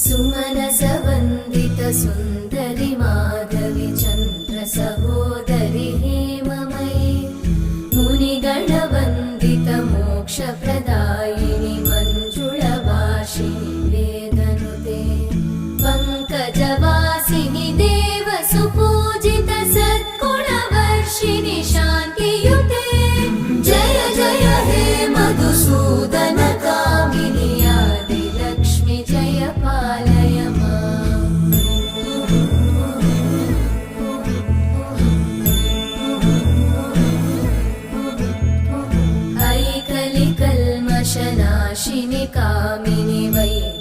सुमनसवन्दित सुन्दरि माधवि चन्द्र सहोदरि हेममयि मुनिगणवन्दित मोक्षप्रदायिनि मञ्जुळभाषिणि वेदनुते पङ्कजवासिनि देवसुपूजित सद्गुणवर्षिणि शान्तियुते जय जय हे मधुसूदन कामिनि आदिलक्ष्मि जय पालय माम्। ऐकलिकल्मषनाशिनि कामिनि वै